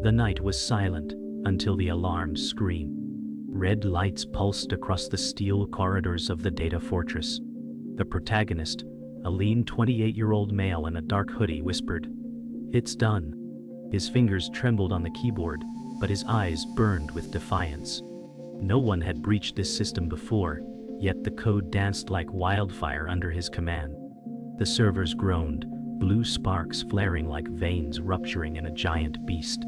The night was silent until the alarmed scream. Red lights pulsed across the steel corridors of the data fortress. The protagonist, a lean 28-year-old male in a dark hoodie, whispered, "It's done." His fingers trembled on the keyboard, but his eyes burned with defiance. No one had breached this system before, yet the code danced like wildfire under his command. The servers groaned, blue sparks flaring like veins rupturing in a giant beast.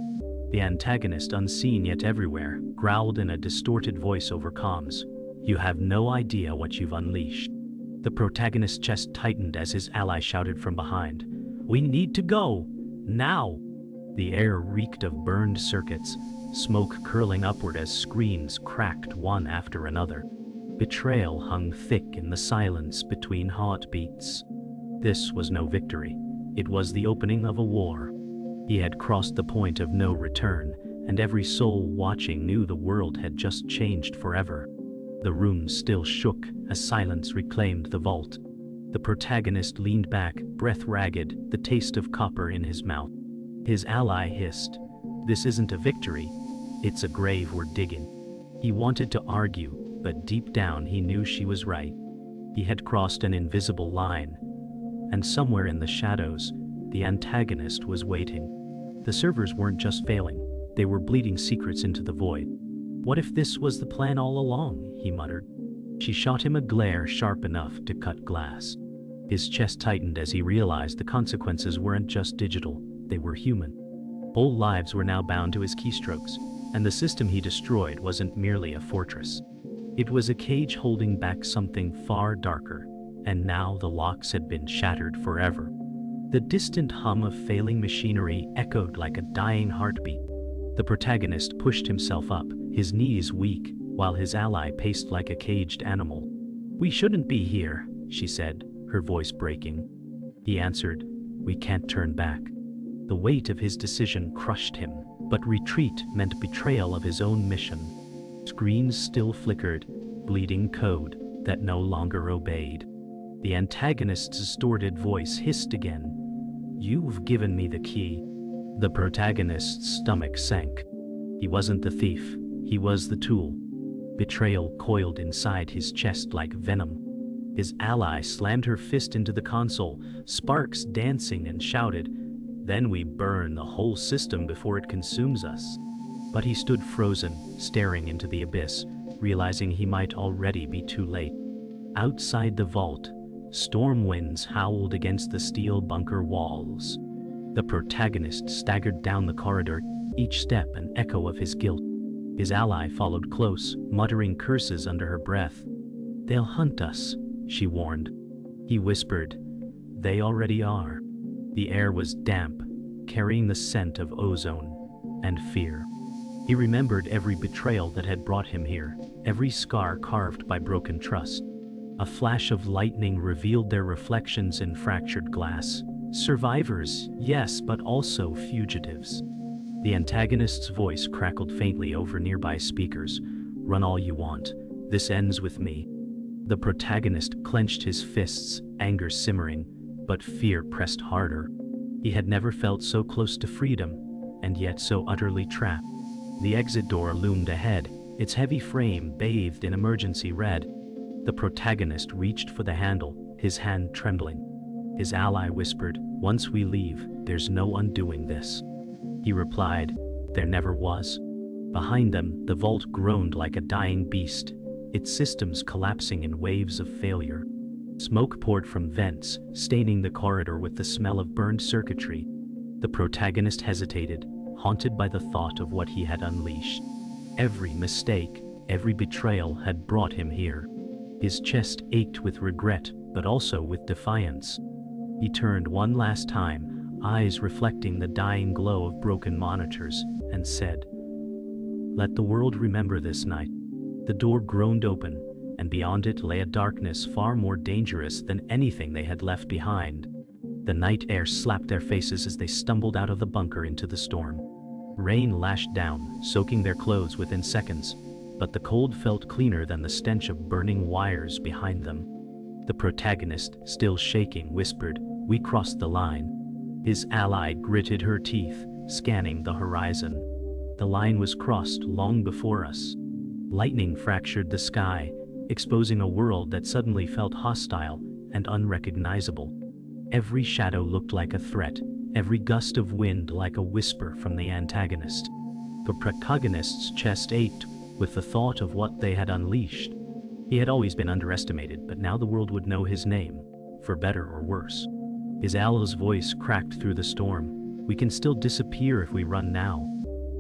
The antagonist, unseen yet everywhere, growled in a distorted voice over comms, "You have no idea what you've unleashed." The protagonist's chest tightened as his ally shouted from behind, "We need to go! Now!" The air reeked of burned circuits, smoke curling upward as screens cracked one after another. Betrayal hung thick in the silence between heartbeats. This was no victory. It was the opening of a war. He had crossed the point of no return, and every soul watching knew the world had just changed forever. The room still shook as silence reclaimed the vault. The protagonist leaned back, breath ragged, the taste of copper in his mouth. His ally hissed, "This isn't a victory, it's a grave we're digging." He wanted to argue, but deep down he knew she was right. He had crossed an invisible line, and somewhere in the shadows, the antagonist was waiting. The servers weren't just failing, they were bleeding secrets into the void. "What if this was the plan all along?" he muttered. She shot him a glare sharp enough to cut glass. His chest tightened as he realized the consequences weren't just digital, they were human. Whole lives were now bound to his keystrokes, and the system he destroyed wasn't merely a fortress. It was a cage holding back something far darker, and now the locks had been shattered forever. The distant hum of failing machinery echoed like a dying heartbeat. The protagonist pushed himself up, his knees weak, while his ally paced like a caged animal. "We shouldn't be here," she said, her voice breaking. He answered, "We can't turn back." The weight of his decision crushed him, but retreat meant betrayal of his own mission. Screens still flickered, bleeding code that no longer obeyed. The antagonist's distorted voice hissed again, "You've given me the key." The protagonist's stomach sank. He wasn't the thief, he was the tool. Betrayal coiled inside his chest like venom. His ally slammed her fist into the console, sparks dancing, and shouted, "Then we burn the whole system before it consumes us." But he stood frozen, staring into the abyss, realizing he might already be too late. Outside the vault, storm winds howled against the steel bunker walls. The protagonist staggered down the corridor, each step an echo of his guilt. His ally followed close, muttering curses under her breath. "They'll hunt us," she warned. He whispered, "They already are." The air was damp, carrying the scent of ozone and fear. He remembered every betrayal that had brought him here, every scar carved by broken trust. A flash of lightning revealed their reflections in fractured glass. Survivors, yes, but also fugitives. The antagonist's voice crackled faintly over nearby speakers. "Run all you want. This ends with me." The protagonist clenched his fists, anger simmering, but fear pressed harder. He had never felt so close to freedom, and yet so utterly trapped. The exit door loomed ahead, its heavy frame bathed in emergency red. The protagonist reached for the handle, his hand trembling. His ally whispered, "Once we leave, there's no undoing this." He replied, "There never was." Behind them, the vault groaned like a dying beast, its systems collapsing in waves of failure. Smoke poured from vents, staining the corridor with the smell of burned circuitry. The protagonist hesitated, haunted by the thought of what he had unleashed. Every mistake, every betrayal had brought him here. His chest ached with regret, but also with defiance. He turned one last time, eyes reflecting the dying glow of broken monitors, and said, "Let the world remember this night." The door groaned open, and beyond it lay a darkness far more dangerous than anything they had left behind. The night air slapped their faces as they stumbled out of the bunker into the storm. Rain lashed down, soaking their clothes within seconds, but the cold felt cleaner than the stench of burning wires behind them. The protagonist, still shaking, whispered, "We crossed the line." His ally gritted her teeth, scanning the horizon. The line was crossed long before us. Lightning fractured the sky, exposing a world that suddenly felt hostile and unrecognizable. Every shadow looked like a threat, every gust of wind like a whisper from the antagonist. The protagonist's chest ached with the thought of what they had unleashed. He had always been underestimated, but now the world would know his name, for better or worse. His owl's voice cracked through the storm. "We can still disappear if we run now."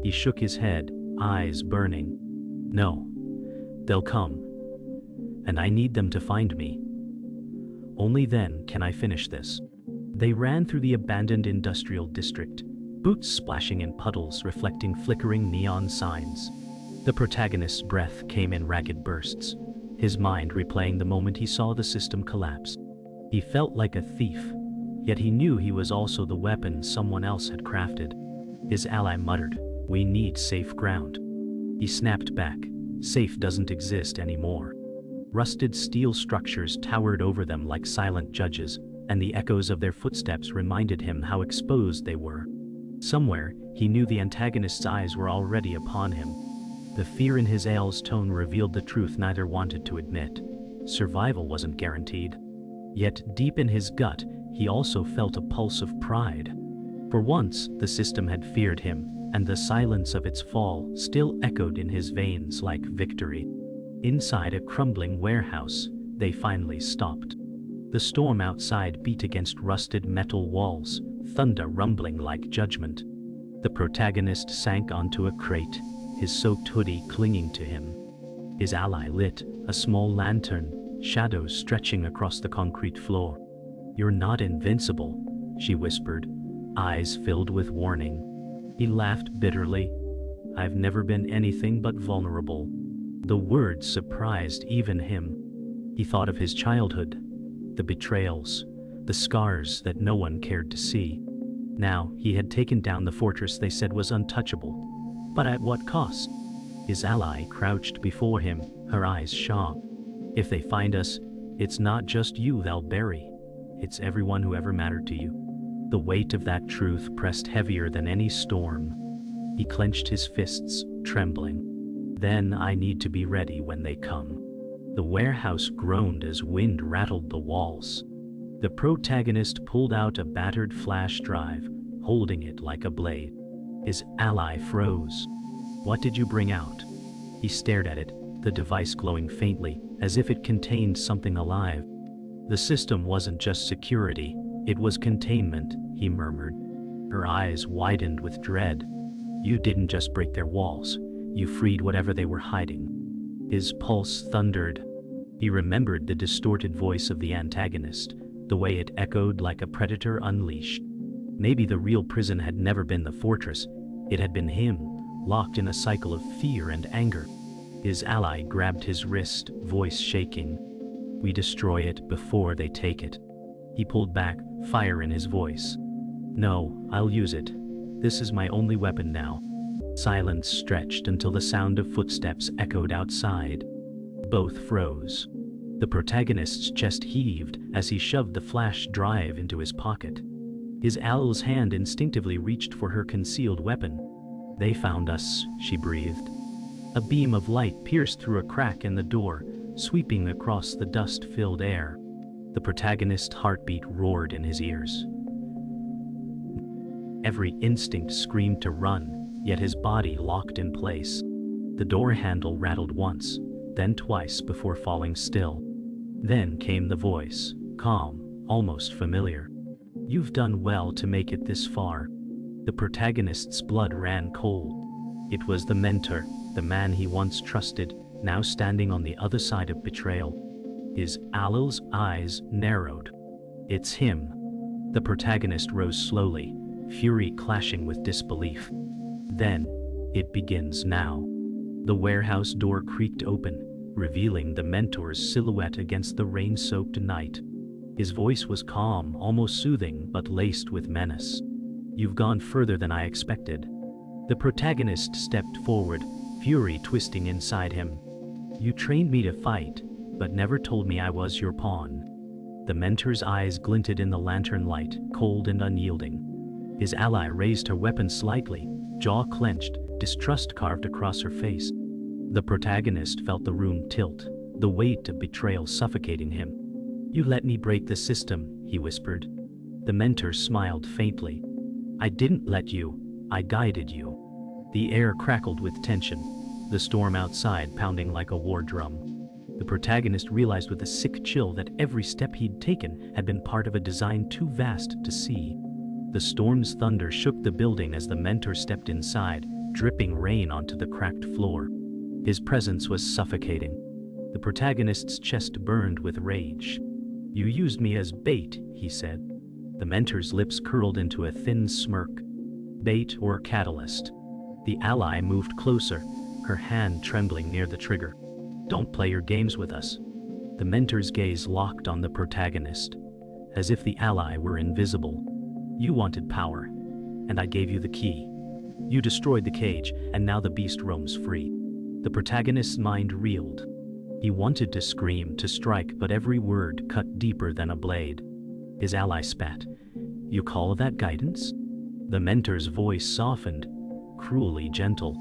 He shook his head, eyes burning. "No. They'll come. And I need them to find me. Only then can I finish this." They ran through the abandoned industrial district, boots splashing in puddles reflecting flickering neon signs. The protagonist's breath came in ragged bursts, his mind replaying the moment he saw the system collapse. He felt like a thief, yet he knew he was also the weapon someone else had crafted. His ally muttered, "We need safe ground." He snapped back, "Safe doesn't exist anymore." Rusted steel structures towered over them like silent judges, and the echoes of their footsteps reminded him how exposed they were. Somewhere, he knew the antagonist's eyes were already upon him. The fear in his owl's tone revealed the truth neither wanted to admit. Survival wasn't guaranteed. Yet deep in his gut, he also felt a pulse of pride. For once, the system had feared him, and the silence of its fall still echoed in his veins like victory. Inside a crumbling warehouse, they finally stopped. The storm outside beat against rusted metal walls, thunder rumbling like judgment. The protagonist sank onto a crate, his soaked hoodie clinging to him. His ally lit a small lantern, shadows stretching across the concrete floor. "You're not invincible," she whispered, eyes filled with warning. He laughed bitterly. "I've never been anything but vulnerable." The words surprised even him. He thought of his childhood, the betrayals, the scars that no one cared to see. Now, he had taken down the fortress they said was untouchable. But at what cost? His ally crouched before him, her eyes sharp. "If they find us, it's not just you they'll bury. It's everyone who ever mattered to you." The weight of that truth pressed heavier than any storm. He clenched his fists, trembling. "Then I need to be ready when they come." The warehouse groaned as wind rattled the walls. The protagonist pulled out a battered flash drive, holding it like a blade. His ally froze. "What did you bring out?" He stared at it, the device glowing faintly, as if it contained something alive. The system wasn't just security, it was containment, he murmured. Her eyes widened with dread. "You didn't just break their walls, you freed whatever they were hiding." His pulse thundered. He remembered the distorted voice of the antagonist, the way it echoed like a predator unleashed. Maybe the real prison had never been the fortress, it had been him, locked in a cycle of fear and anger. His ally grabbed his wrist, voice shaking. "We destroy it before they take it." He pulled back, fire in his voice. "No, I'll use it. This is my only weapon now." Silence stretched until the sound of footsteps echoed outside. Both froze. The protagonist's chest heaved as he shoved the flash drive into his pocket. His owl's hand instinctively reached for her concealed weapon. "They found us," she breathed. A beam of light pierced through a crack in the door, sweeping across the dust-filled air. The protagonist's heartbeat roared in his ears. Every instinct screamed to run, yet his body locked in place. The door handle rattled once, then twice before falling still. Then came the voice, calm, almost familiar. "You've done well to make it this far." The protagonist's blood ran cold. It was the mentor, the man he once trusted, now standing on the other side of betrayal. His owl's eyes narrowed. "It's him." The protagonist rose slowly, fury clashing with disbelief. "Then, it begins now." The warehouse door creaked open, revealing the mentor's silhouette against the rain-soaked night. His voice was calm, almost soothing, but laced with menace. "You've gone further than I expected." The protagonist stepped forward, fury twisting inside him. "You trained me to fight, but never told me I was your pawn." The mentor's eyes glinted in the lantern light, cold and unyielding. His ally raised her weapon slightly, jaw clenched, distrust carved across her face. The protagonist felt the room tilt, the weight of betrayal suffocating him. "You let me break the system," he whispered. The mentor smiled faintly. "I didn't let you, I guided you." The air crackled with tension, the storm outside pounding like a war drum. The protagonist realized with a sick chill that every step he'd taken had been part of a design too vast to see. The storm's thunder shook the building as the mentor stepped inside, dripping rain onto the cracked floor. His presence was suffocating. The protagonist's chest burned with rage. "You used me as bait," he said. The mentor's lips curled into a thin smirk. "Bait or catalyst?" The ally moved closer, her hand trembling near the trigger. "Don't play your games with us." The mentor's gaze locked on the protagonist, as if the ally were invisible. "You wanted power, and I gave you the key. You destroyed the cage, and now the beast roams free." The protagonist's mind reeled. He wanted to scream, to strike, but every word cut deeper than a blade. His ally spat. "You call that guidance?" The mentor's voice softened, cruelly gentle.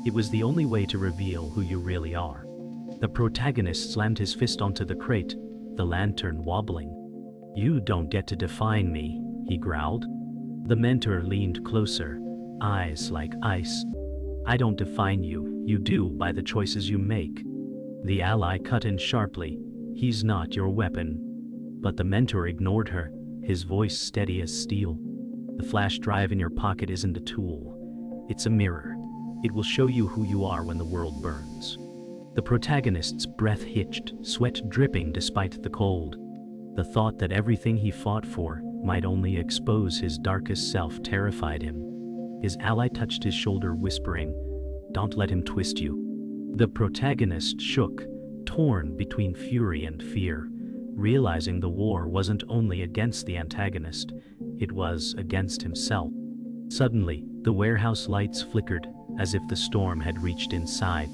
"It was the only way to reveal who you really are." The protagonist slammed his fist onto the crate, the lantern wobbling. "You don't get to define me," he growled. The mentor leaned closer, eyes like ice. "I don't define you, you do by the choices you make." The ally cut in sharply. "He's not your weapon." But the mentor ignored her, his voice steady as steel. "The flash drive in your pocket isn't a tool. It's a mirror. It will show you who you are when the world burns." The protagonist's breath hitched, sweat dripping despite the cold. The thought that everything he fought for might only expose his darkest self terrified him. His ally touched his shoulder, whispering, "Don't let him twist you." The protagonist shook, torn between fury and fear, realizing the war wasn't only against the antagonist, it was against himself. Suddenly, the warehouse lights flickered, as if the storm had reached inside.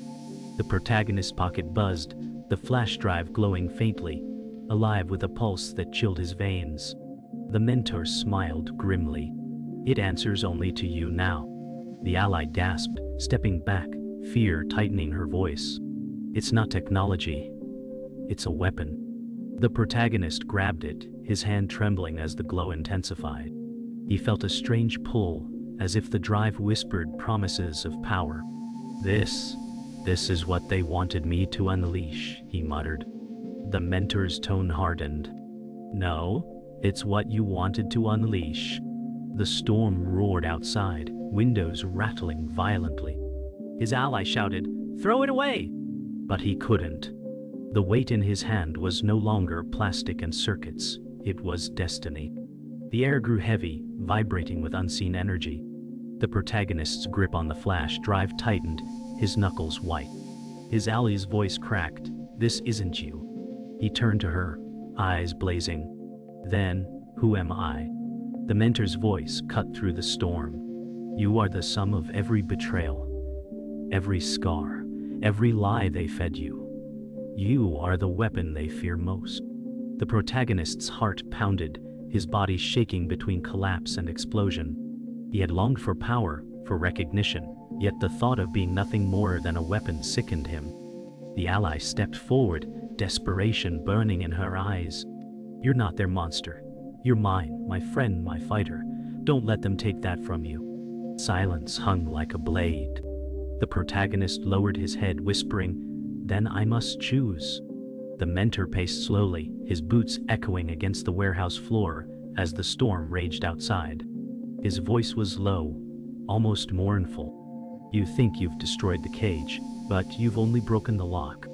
The protagonist's pocket buzzed, the flash drive glowing faintly, alive with a pulse that chilled his veins. The mentor smiled grimly. "It answers only to you now." The ally gasped, stepping back, fear tightening her voice. "It's not technology. It's a weapon." The protagonist grabbed it, his hand trembling as the glow intensified. He felt a strange pull, as if the drive whispered promises of power. This is what they wanted me to unleash," he muttered. The mentor's tone hardened. "No, it's what you wanted to unleash." The storm roared outside, windows rattling violently. His ally shouted, "Throw it away!" But he couldn't. The weight in his hand was no longer plastic and circuits, it was destiny. The air grew heavy, vibrating with unseen energy. The protagonist's grip on the flash drive tightened, his knuckles white. His ally's voice cracked, "This isn't you." He turned to her, eyes blazing. "Then, who am I?" The mentor's voice cut through the storm. "You are the sum of every betrayal, every scar, every lie they fed you. You are the weapon they fear most." The protagonist's heart pounded, his body shaking between collapse and explosion. He had longed for power, for recognition, yet the thought of being nothing more than a weapon sickened him. The ally stepped forward, desperation burning in her eyes. "You're not their monster. You're mine, my friend, my fighter. Don't let them take that from you." Silence hung like a blade. The protagonist lowered his head, whispering, "Then I must choose." The mentor paced slowly, his boots echoing against the warehouse floor as the storm raged outside. His voice was low, almost mournful. "You think you've destroyed the cage, but you've only broken the lock."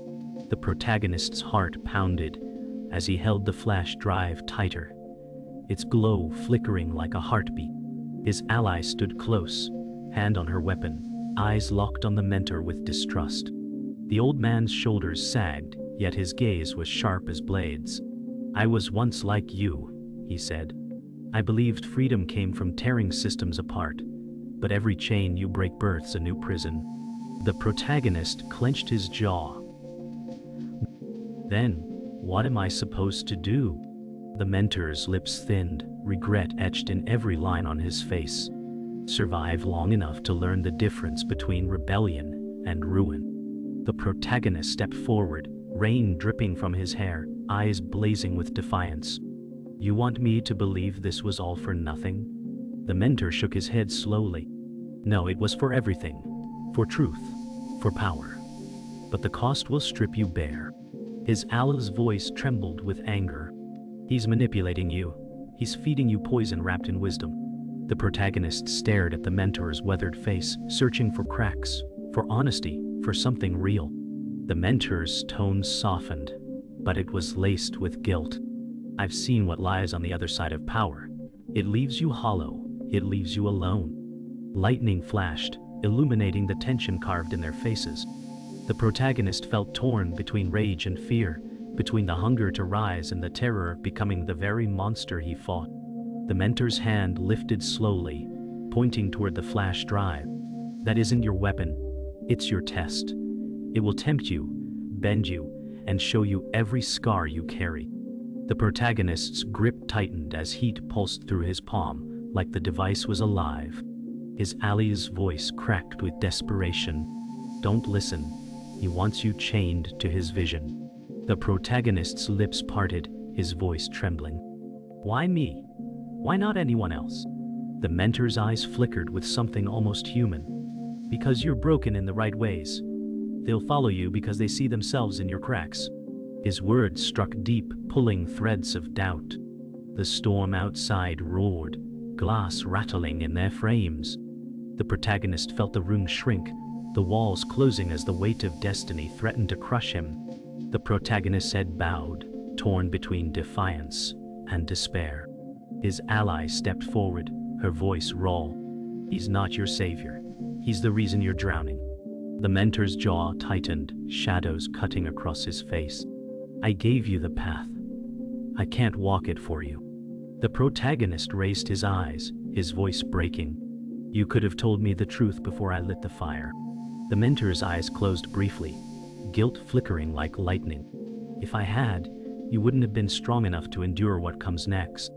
The protagonist's heart pounded as he held the flash drive tighter, its glow flickering like a heartbeat. His ally stood close, hand on her weapon, eyes locked on the mentor with distrust. The old man's shoulders sagged, yet his gaze was sharp as blades. "I was once like you," he said. "I believed freedom came from tearing systems apart, but every chain you break births a new prison." The protagonist clenched his jaw. "Then, what am I supposed to do?" The mentor's lips thinned, regret etched in every line on his face. Survive long enough to learn the difference between rebellion and ruin. The protagonist stepped forward, rain dripping from his hair, eyes blazing with defiance. You want me to believe this was all for nothing? The mentor shook his head slowly. No, it was for everything. For truth. For power. But the cost will strip you bare. His ally's voice trembled with anger. He's manipulating you. He's feeding you poison wrapped in wisdom. The protagonist stared at the mentor's weathered face, searching for cracks, for honesty, for something real. The mentor's tone softened, but it was laced with guilt. I've seen what lies on the other side of power. It leaves you hollow. It leaves you alone. Lightning flashed, illuminating the tension carved in their faces. The protagonist felt torn between rage and fear, between the hunger to rise and the terror of becoming the very monster he fought. The mentor's hand lifted slowly, pointing toward the flash drive. That isn't your weapon. It's your test. It will tempt you, bend you, and show you every scar you carry. The protagonist's grip tightened as heat pulsed through his palm, like the device was alive. His ally's voice cracked with desperation. Don't listen. He wants you chained to his vision. The protagonist's lips parted, his voice trembling. Why me? Why not anyone else? The mentor's eyes flickered with something almost human. Because you're broken in the right ways. They'll follow you because they see themselves in your cracks. His words struck deep, pulling threads of doubt. The storm outside roared, glass rattling in their frames. The protagonist felt the room shrink, the walls closing as the weight of destiny threatened to crush him. The protagonist's head bowed, torn between defiance and despair. His ally stepped forward, her voice raw. He's not your savior. He's the reason you're drowning. The mentor's jaw tightened, shadows cutting across his face. I gave you the path. I can't walk it for you. The protagonist raised his eyes, his voice breaking. You could have told me the truth before I lit the fire. The mentor's eyes closed briefly, guilt flickering like lightning. If I had, you wouldn't have been strong enough to endure what comes next.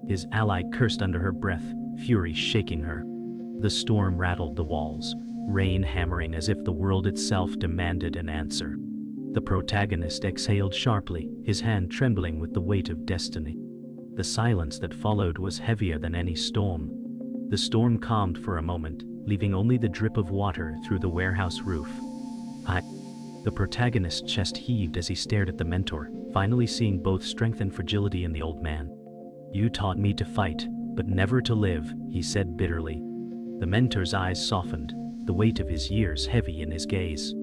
His ally cursed under her breath, fury shaking her. The storm rattled the walls, rain hammering as if the world itself demanded an answer. The protagonist exhaled sharply, his hand trembling with the weight of destiny. The silence that followed was heavier than any storm. The storm calmed for a moment, leaving only the drip of water through the warehouse roof. The protagonist's chest heaved as he stared at the mentor, finally seeing both strength and fragility in the old man. You taught me to fight, but never to live, he said bitterly. The mentor's eyes softened, the weight of his years heavy in his gaze.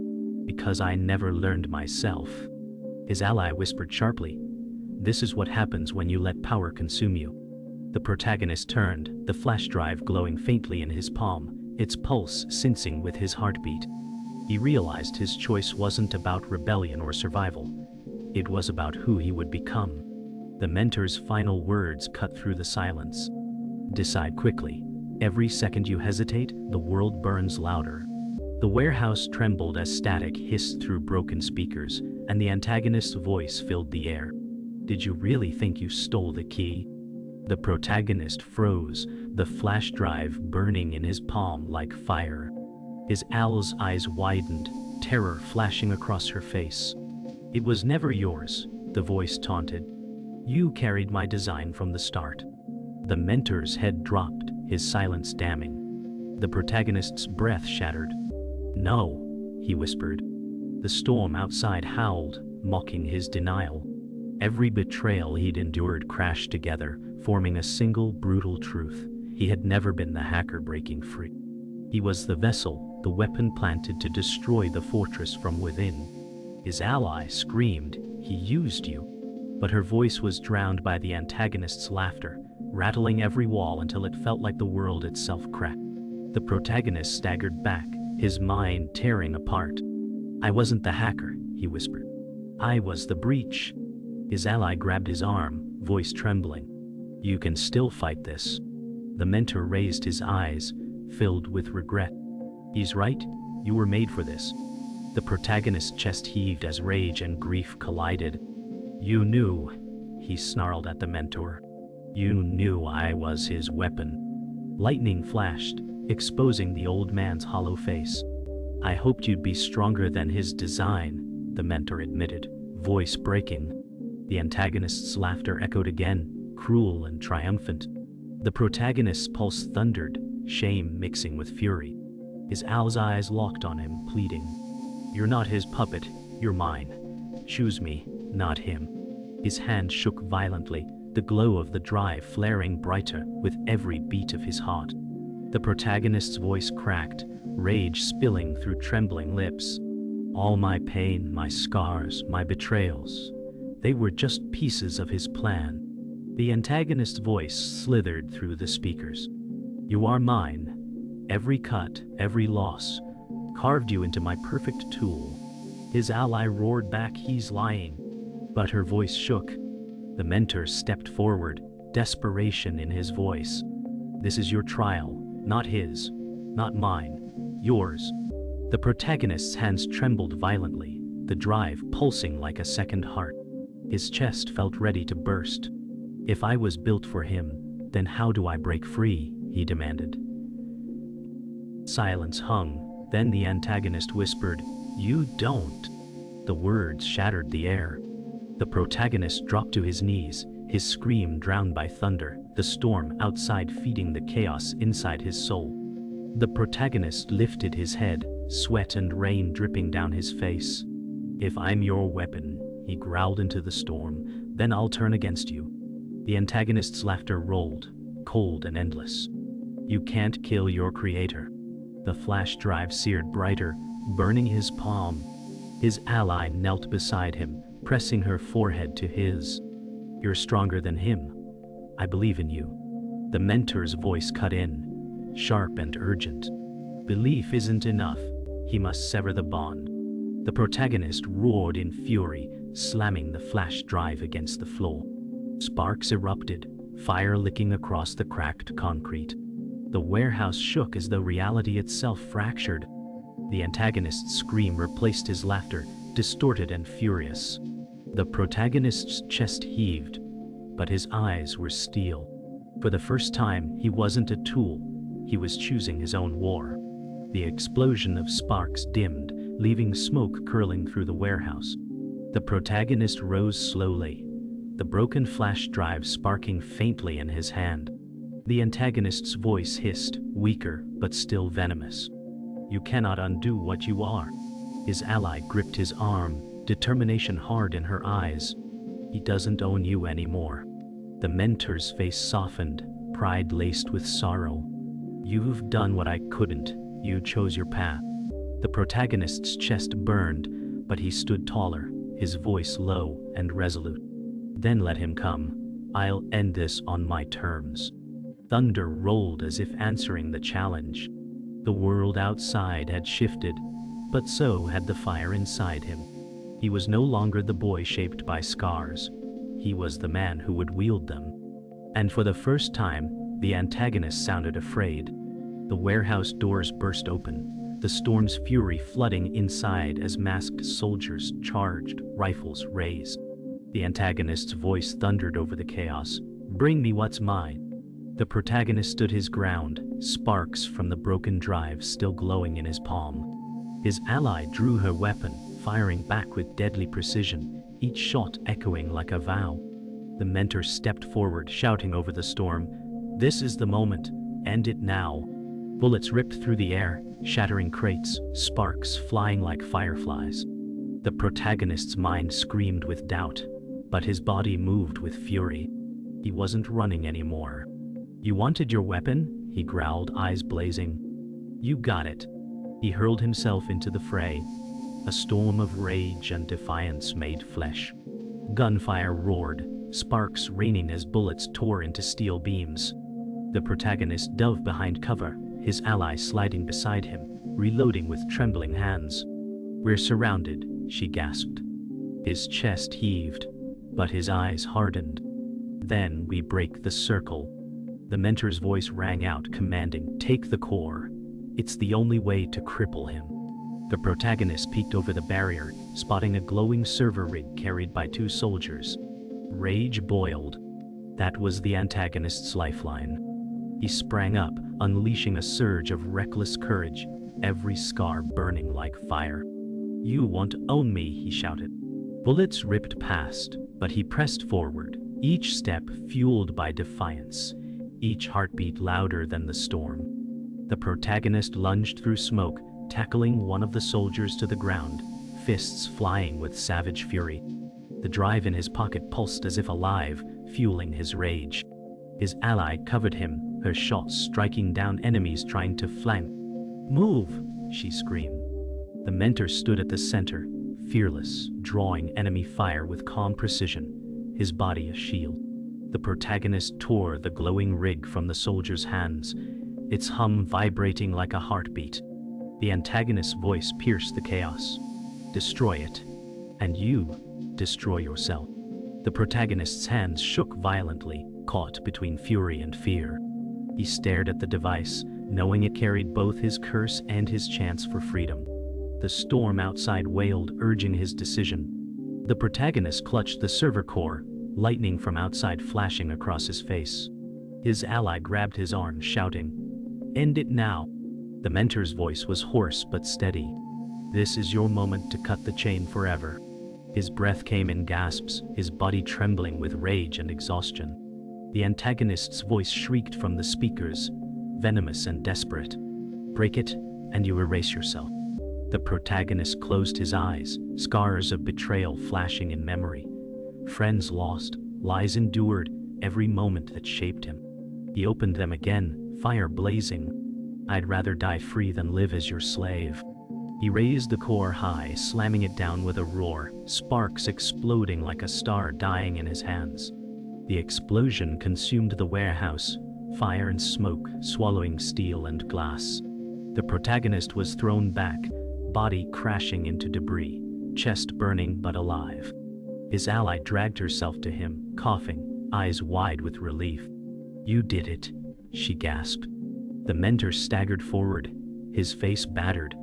Because I never learned myself. His ally whispered sharply. This is what happens when you let power consume you. The protagonist turned, the flash drive glowing faintly in his palm, its pulse sensing with his heartbeat. He realized his choice wasn't about rebellion or survival. It was about who he would become. The mentor's final words cut through the silence. Decide quickly. Every second you hesitate, the world burns louder. The warehouse trembled as static hissed through broken speakers, and the antagonist's voice filled the air. Did you really think you stole the key? The protagonist froze, the flash drive burning in his palm like fire. His ally's eyes widened, terror flashing across her face. It was never yours, the voice taunted. You carried my design from the start. The mentor's head dropped, his silence damning. The protagonist's breath shattered. No, he whispered. The storm outside howled, mocking his denial. Every betrayal he'd endured crashed together, forming a single brutal truth. He had never been the hacker breaking free. He was the vessel, the weapon planted to destroy the fortress from within. His ally screamed, he used you. But her voice was drowned by the antagonist's laughter, rattling every wall until it felt like the world itself cracked. The protagonist staggered back, his mind tearing apart. I wasn't the hacker, he whispered. I was the breach. His ally grabbed his arm, voice trembling. You can still fight this. The mentor raised his eyes, filled with regret. He's right, you were made for this. The protagonist's chest heaved as rage and grief collided. You knew, he snarled at the mentor. You knew I was his weapon. Lightning flashed, exposing the old man's hollow face. I hoped you'd be stronger than his design, the mentor admitted, voice breaking. The antagonist's laughter echoed again, cruel and triumphant. The protagonist's pulse thundered, shame mixing with fury. His owl's eyes locked on him, pleading. You're not his puppet, you're mine. Choose me, not him. His hand shook violently, the glow of the drive flaring brighter with every beat of his heart. The protagonist's voice cracked, rage spilling through trembling lips. All my pain, my scars, my betrayals, they were just pieces of his plan. The antagonist's voice slithered through the speakers. You are mine. Every cut, every loss, carved you into my perfect tool. His ally roared back, he's lying. But her voice shook. The mentor stepped forward, desperation in his voice. This is your trial, not his, not mine, yours. The protagonist's hands trembled violently, the drive pulsing like a second heart. His chest felt ready to burst. If I was built for him, then how do I break free? He demanded. Silence hung, then the antagonist whispered, You don't. The words shattered the air. The protagonist dropped to his knees, his scream drowned by thunder, the storm outside feeding the chaos inside his soul. The protagonist lifted his head, sweat and rain dripping down his face. If I'm your weapon, he growled into the storm, then I'll turn against you. The antagonist's laughter rolled, cold and endless. You can't kill your creator. The flash drive seared brighter, burning his palm. His ally knelt beside him, pressing her forehead to his. You're stronger than him. I believe in you. The mentor's voice cut in, sharp and urgent. Belief isn't enough. He must sever the bond. The protagonist roared in fury, slamming the flash drive against the floor. Sparks erupted, fire licking across the cracked concrete. The warehouse shook as though reality itself fractured. The antagonist's scream replaced his laughter, distorted and furious. The protagonist's chest heaved, but his eyes were steel. For the first time, he wasn't a tool. He was choosing his own war. The explosion of sparks dimmed, leaving smoke curling through the warehouse. The protagonist rose slowly, the broken flash drive sparking faintly in his hand. The antagonist's voice hissed, weaker but still venomous. You cannot undo what you are. His ally gripped his arm, determination hard in her eyes. He doesn't own you anymore. The mentor's face softened, pride laced with sorrow. You've done what I couldn't. You chose your path. The protagonist's chest burned, but he stood taller, his voice low and resolute. Then let him come. I'll end this on my terms. Thunder rolled as if answering the challenge. The world outside had shifted, but so had the fire inside him. He was no longer the boy shaped by scars. He was the man who would wield them. And for the first time, the antagonist sounded afraid. The warehouse doors burst open, the storm's fury flooding inside as masked soldiers charged, rifles raised. The antagonist's voice thundered over the chaos. Bring me what's mine. The protagonist stood his ground, sparks from the broken drive still glowing in his palm. His ally drew her weapon, firing back with deadly precision, each shot echoing like a vow. The mentor stepped forward, shouting over the storm, This is the moment. End it now. Bullets ripped through the air, shattering crates, sparks flying like fireflies. The protagonist's mind screamed with doubt, but his body moved with fury. He wasn't running anymore. You wanted your weapon? He growled, eyes blazing. You got it. He hurled himself into the fray. A storm of rage and defiance made flesh. Gunfire roared, sparks raining as bullets tore into steel beams. The protagonist dove behind cover, his ally sliding beside him, reloading with trembling hands. We're surrounded, she gasped. His chest heaved, but his eyes hardened. Then we break the circle. The mentor's voice rang out, commanding, Take the core. It's the only way to cripple him. The protagonist peeked over the barrier, spotting a glowing server rig carried by two soldiers. Rage boiled. That was the antagonist's lifeline. He sprang up, unleashing a surge of reckless courage, every scar burning like fire. "You won't own me," he shouted. Bullets ripped past, but he pressed forward, each step fueled by defiance, each heartbeat louder than the storm. The protagonist lunged through smoke, tackling one of the soldiers to the ground, fists flying with savage fury. The drive in his pocket pulsed as if alive, fueling his rage. His ally covered him, her shots striking down enemies trying to flank. "Move!" she screamed. The mentor stood at the center, fearless, drawing enemy fire with calm precision, his body a shield. The protagonist tore the glowing rig from the soldier's hands, its hum vibrating like a heartbeat. The antagonist's voice pierced the chaos. "Destroy it, and you destroy yourself." The protagonist's hands shook violently, caught between fury and fear. He stared at the device, knowing it carried both his curse and his chance for freedom. The storm outside wailed, urging his decision. The protagonist clutched the server core, lightning from outside flashing across his face. His ally grabbed his arm, shouting, "End it now." The mentor's voice was hoarse but steady. "This is your moment to cut the chain forever." His breath came in gasps, his body trembling with rage and exhaustion. The antagonist's voice shrieked from the speakers, venomous and desperate. "Break it, and you erase yourself." The protagonist closed his eyes, scars of betrayal flashing in memory. Friends lost, lies endured, every moment that shaped him. He opened them again, fire blazing. "I'd rather die free than live as your slave." He raised the core high, slamming it down with a roar, sparks exploding like a star dying in his hands. The explosion consumed the warehouse, fire and smoke swallowing steel and glass. The protagonist was thrown back, body crashing into debris, chest burning but alive. His ally dragged herself to him, coughing, eyes wide with relief. "You did it," she gasped. The mentor staggered forward, his face battered,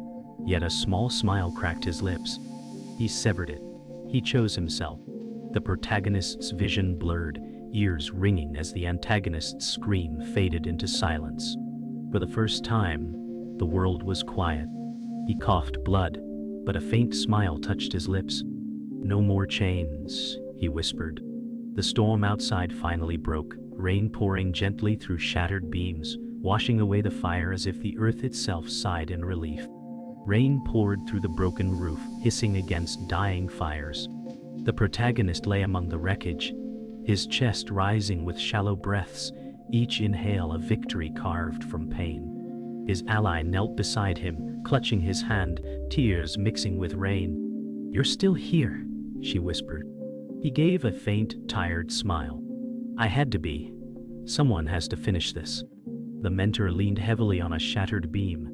yet a small smile cracked his lips. He severed it. He chose himself. The protagonist's vision blurred, ears ringing as the antagonist's scream faded into silence. For the first time, the world was quiet. He coughed blood, but a faint smile touched his lips. "No more chains," he whispered. The storm outside finally broke, rain pouring gently through shattered beams, washing away the fire as if the earth itself sighed in relief. Rain poured through the broken roof, hissing against dying fires. The protagonist lay among the wreckage, his chest rising with shallow breaths, each inhale a victory carved from pain. His ally knelt beside him, clutching his hand, tears mixing with rain. "You're still here," she whispered. He gave a faint, tired smile. "I had to be. Someone has to finish this." The mentor leaned heavily on a shattered beam,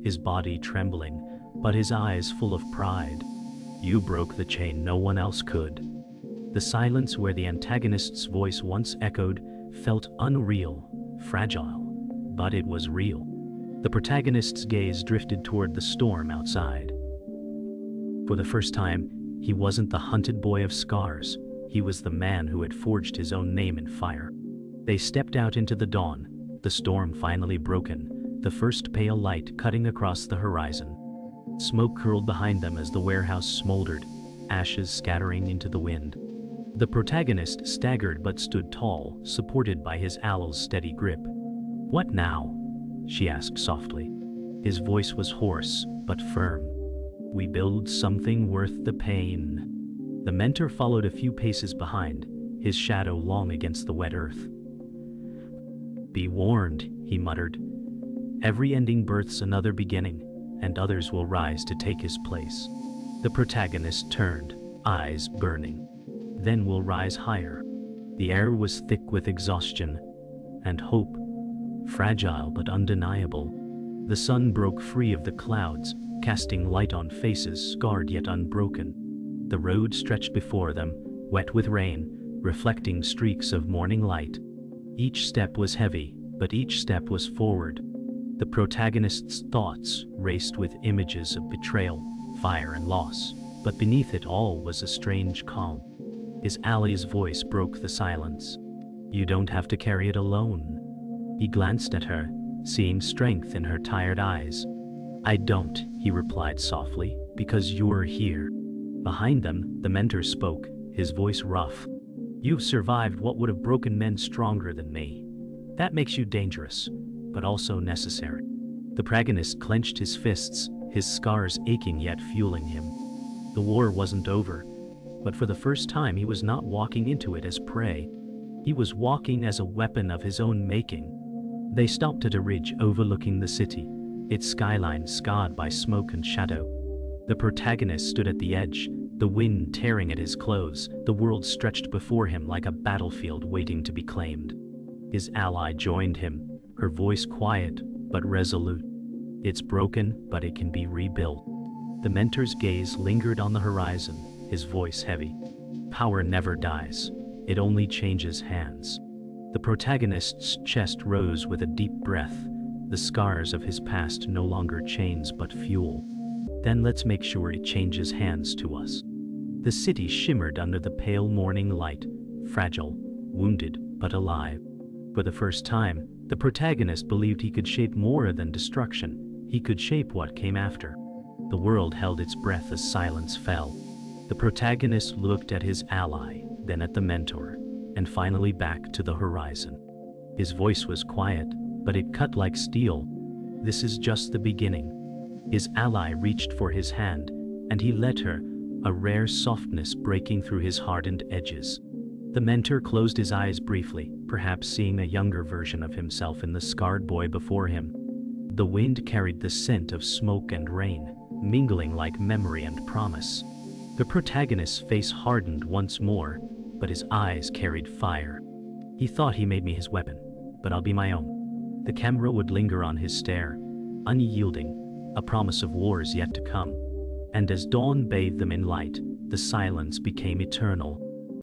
his body trembling, but his eyes full of pride. "You broke the chain no one else could." The silence where the antagonist's voice once echoed felt unreal, fragile, but it was real. The protagonist's gaze drifted toward the storm outside. For the first time, he wasn't the hunted boy of scars. He was the man who had forged his own name in fire. They stepped out into the dawn, the storm finally broken, the first pale light cutting across the horizon. Smoke curled behind them as the warehouse smoldered, ashes scattering into the wind. The protagonist staggered but stood tall, supported by his ally's steady grip. "What now?" she asked softly. His voice was hoarse but firm. "We build something worth the pain." The mentor followed a few paces behind, his shadow long against the wet earth. "Be warned," he muttered. "Every ending births another beginning, and others will rise to take his place." The protagonist turned, eyes burning. "Then we'll rise higher." The air was thick with exhaustion and hope, fragile but undeniable. The sun broke free of the clouds, casting light on faces scarred yet unbroken. The road stretched before them, wet with rain, reflecting streaks of morning light. Each step was heavy, but each step was forward. The protagonist's thoughts raced with images of betrayal, fire, and loss, but beneath it all was a strange calm. His ally's voice broke the silence. You don't have to carry it alone. He glanced at her, seeing strength in her tired eyes. I don't, he replied softly, because you're here. Behind them, the mentor spoke, his voice rough. You've survived what would have broken men stronger than me. That makes you dangerous, but also necessary. The protagonist clenched his fists, his scars aching yet fueling him. The war wasn't over, but for the first time he was not walking into it as prey. He was walking as a weapon of his own making. They stopped at a ridge overlooking the city, its skyline scarred by smoke and shadow. The protagonist stood at the edge, the wind tearing at his clothes, the world stretched before him like a battlefield waiting to be claimed. His ally joined him, her voice quiet but resolute. It's broken, but it can be rebuilt. The mentor's gaze lingered on the horizon, his voice heavy. Power never dies, it only changes hands. The protagonist's chest rose with a deep breath, the scars of his past no longer chains but fuel. Then let's make sure it changes hands to us. The city shimmered under the pale morning light, fragile, wounded, but alive. For the first time, the protagonist believed he could shape more than destruction. He could shape what came after. The world held its breath as silence fell. The protagonist looked at his ally, then at the mentor, and finally back to the horizon. His voice was quiet, but it cut like steel. This is just the beginning. His ally reached for his hand, and he let her, a rare softness breaking through his hardened edges. The mentor closed his eyes briefly, perhaps seeing a younger version of himself in the scarred boy before him. The wind carried the scent of smoke and rain, mingling like memory and promise. The protagonist's face hardened once more, but his eyes carried fire. He thought he made me his weapon, but I'll be my own. The camera would linger on his stare, unyielding, a promise of wars yet to come. And as dawn bathed them in light, the silence became eternal.